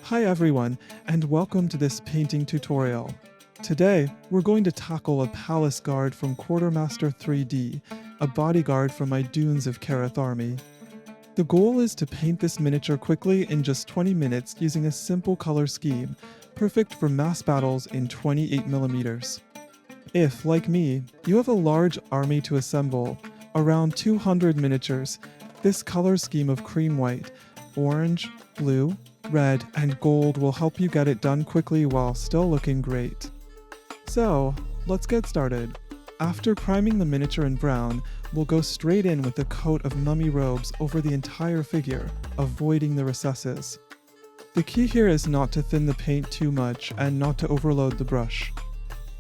Hi everyone, and welcome to this painting tutorial. Today, we're going to tackle a palace guard from Quartermaster 3D, a bodyguard from my Dunes of Qarath army. The goal is to paint this miniature quickly in just 20 minutes using a simple color scheme, perfect for mass battles in 28mm. If, like me, you have a large army to assemble, around 200 miniatures, this color scheme of cream white, orange, blue, red, and gold will help you get it done quickly while still looking great. So, let's get started. After priming the miniature in brown, we'll go straight in with a coat of mummy robes over the entire figure, avoiding the recesses. The key here is not to thin the paint too much and not to overload the brush.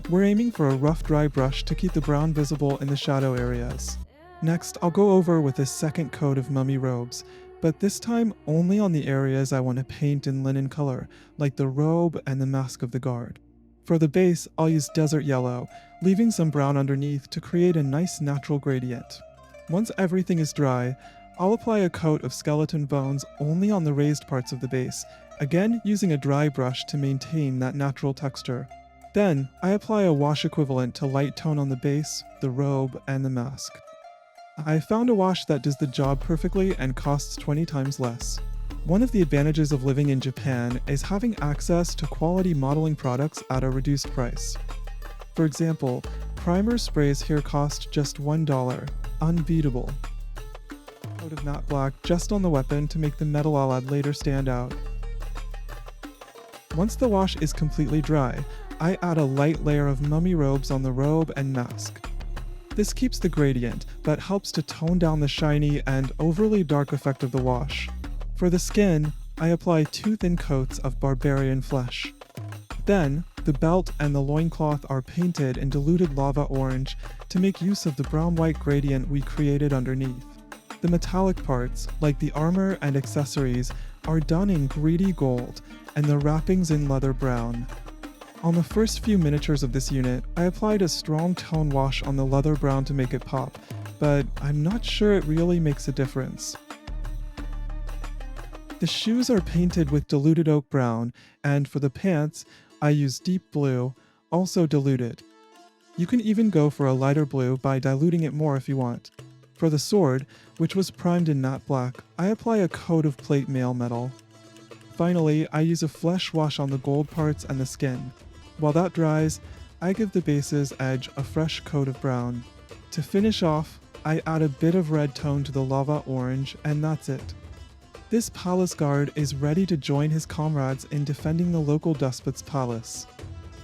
We're aiming for a rough dry brush to keep the brown visible in the shadow areas. Next, I'll go over with a second coat of mummy robes, but this time only on the areas I want to paint in linen color, like the robe and the mask of the guard. For the base, I'll use desert yellow, leaving some brown underneath to create a nice natural gradient. Once everything is dry, I'll apply a coat of skeleton bones only on the raised parts of the base, again using a dry brush to maintain that natural texture. Then, I apply a wash equivalent to light tone on the base, the robe, and the mask. I found a wash that does the job perfectly and costs 20 times less. One of the advantages of living in Japan is having access to quality modeling products at a reduced price. For example, primer sprays here cost just $1, unbeatable. Coat of matte black just on the weapon to make the metal I'll add later stand out. Once the wash is completely dry, I add a light layer of mummy robes on the robe and mask. This keeps the gradient, but helps to tone down the shiny and overly dark effect of the wash. For the skin, I apply 2 thin coats of Barbarian Flesh. Then, the belt and the loincloth are painted in diluted lava orange to make use of the brown-white gradient we created underneath. The metallic parts, like the armor and accessories, are done in greedy gold, and the wrappings in leather brown. On the first few miniatures of this unit, I applied a strong tone wash on the leather brown to make it pop, but I'm not sure it really makes a difference. The shoes are painted with diluted oak brown, and for the pants, I use deep blue, also diluted. You can even go for a lighter blue by diluting it more if you want. For the sword, which was primed in matte black, I apply a coat of plate mail metal. Finally, I use a flesh wash on the gold parts and the skin. While that dries, I give the base's edge a fresh coat of brown. To finish off, I add a bit of red tone to the lava orange, and that's it. This palace guard is ready to join his comrades in defending the local despot's palace.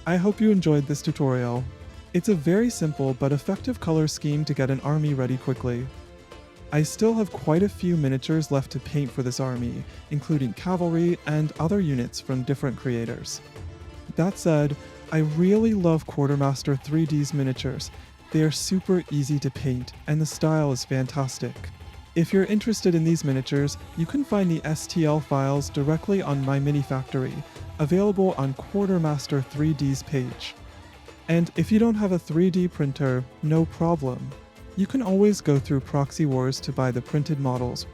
I hope you enjoyed this tutorial. It's a very simple but effective color scheme to get an army ready quickly. I still have quite a few miniatures left to paint for this army, including cavalry and other units from different creators. That said, I really love Quartermaster 3D's miniatures. They are super easy to paint, and the style is fantastic. If you're interested in these miniatures, you can find the STL files directly on MyMiniFactory, available on Quartermaster 3D's page. And if you don't have a 3D printer, no problem. You can always go through Proxywars to buy the printed models,